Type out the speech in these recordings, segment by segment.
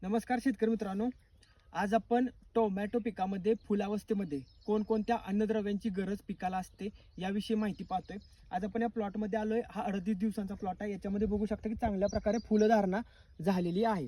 नमस्कार शेतकरी मित्रांनो, आज आपण टोमॅटो पिकामध्ये फुलावस्थेमध्ये कोणकोणत्या अन्नद्रव्यांची गरज पिकाला असते याविषयी माहिती पाहतोय. आज आपण या प्लॉटमध्ये आलोय. हा 38 दिवसांचा प्लॉट आहे. याच्यामध्ये बघू शकता की चांगल्या प्रकारे फुलधारणा झालेली आहे.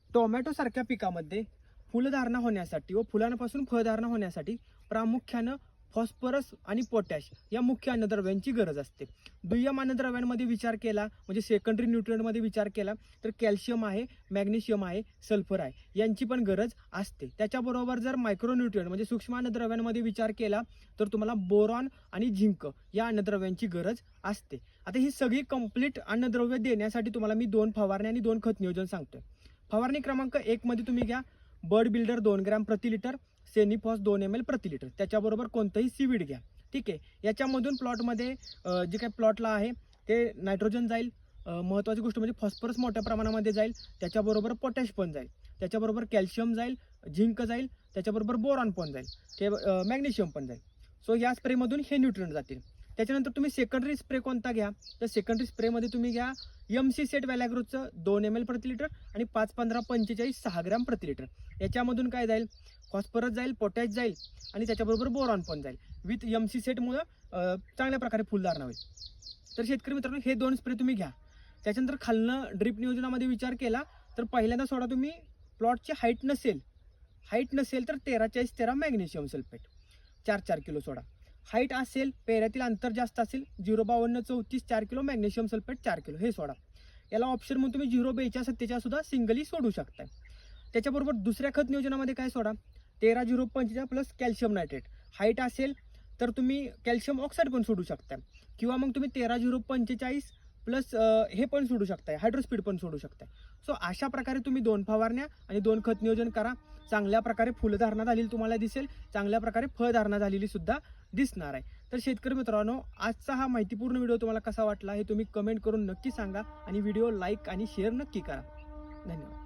टोमॅटो सारख्या पिकामध्ये फुलधारणा होण्यासाठी व फुलांपासून फळधारणा होण्यासाठी प्रामुख्यानं फॉस्फरस आणि पोटॅश या मुख्य अन्नद्रव्यांची गरज असते. दुय्यम अन्नद्रव्यांमध्ये विचार केला म्हणजे सेकंडरी न्यूट्रिएंटमध्ये विचार केला तर कॅल्शियम आहे, मॅग्नेशियम आहे, सल्फर आहे यांची पण गरज असते. त्याच्याबरोबर जर मायक्रोन्यूट्रिएंट म्हणजे सूक्ष्म अन्नद्रव्यांमध्ये विचार केला तर तुम्हाला बोरॉन आणि झिंक या अन्नद्रव्यांची गरज असते. आता ही सगळी कंप्लीट अन्नद्रव्य देण्यासाठी तुम्हाला मी 2 फवारणी आणि 2 खत नियोजन सांगतोय. फवारणी क्रमांक 1 मध्ये तुम्ही घ्या बर्ड बिल्डर 2 ग्रॅम प्रति लिटर, सेनिफॉस 2 ml प्रति लिटर. त्याच्याबरोबर कोणतंही सीवीड घ्या. ठीक आहे. याच्यामधून प्लॉटमध्ये जे काही प्लॉटला आहे ते नायट्रोजन जाईल, महत्त्वाची गोष्ट म्हणजे फॉस्फरस मोठ्या प्रमाणामध्ये जाईल, त्याच्याबरोबर पोटॅश पण जाईल, त्याच्याबरोबर कॅल्शियम जाईल, झिंक जाईल, त्याच्याबरोबर बोरॉन पण जाईल, ते मॅग्नेशियम पण जाईल. सो या स्प्रेमधून हे न्यूट्रिएंट जातील. त्याच्यानंतर तुम्ही सेकंडरी स्प्रे कोणता घ्या तर सेकंडरी स्प्रेमध्ये तुम्ही घ्या MC सेट व्हॅलॅग्रोचं 2 ml प्रति लिटर आणि 5, 15, 45, 6 ग्रॅम प्रति लिटर. याच्यामधून काय जाईल, फॉस्फरस जाईल, पोटॅश जाईल आणि त्याच्याबरोबर बोरॉन पण जाईल. विथ MC सेटमुळं चांगल्या प्रकारे फुलधारणा होईल. तर शेतकरी मित्रांनो हे 2 स्प्रे तुम्ही घ्या. त्याच्यानंतर खालनं ड्रिप नियोजनामध्ये विचार केला तर पहिल्यांदा सोडा तुम्ही प्लॉटची हाईट नसेल तर 13-40-13 मॅग्नेशियम सल्फेट 4-4 किलो सोडा. हाईट असेल, पेऱ्यातील अंतर जास्त असेल 0,52-34 4 किलो मॅग्नेशियम सल्फेट 4 किलो हे सोडा. याला ऑप्शन म्हणून तुम्ही 0,42-47 सुद्धा सिंगली सोडू शकताय. त्याच्याबरोबर दुसऱ्या खत नियोजनामध्ये काय सोडा 13-0-45 प्लस कॅल्शियम नायट्रेट. हाईट असेल तर तुम्ही कॅल्शियम ऑक्साईड पण सोडू शकता किंवा मग तुम्ही 13-0-45 प्लस हे पण सोडू शकताय, हायड्रोस्पीड पण सोडू शकताय. सो अशा प्रकारे तुम्ही 2 फवारण्या आणि 2 खत नियोजन करा. चांगल्या प्रकारे फुलधारणा झालेली तुम्हाला दिसेल, चांगल्या प्रकारे फळधारणा झालेली सुद्धा दिसणार आहे. तर शेतकरी मित्रांनो, आजचा हा माहितीपूर्ण व्हिडिओ तुम्हाला कसा वाटला हे तुम्ही कमेंट करून नक्की सांगा आणि व्हिडिओ लाईक आणि शेअर नक्की करा. धन्यवाद.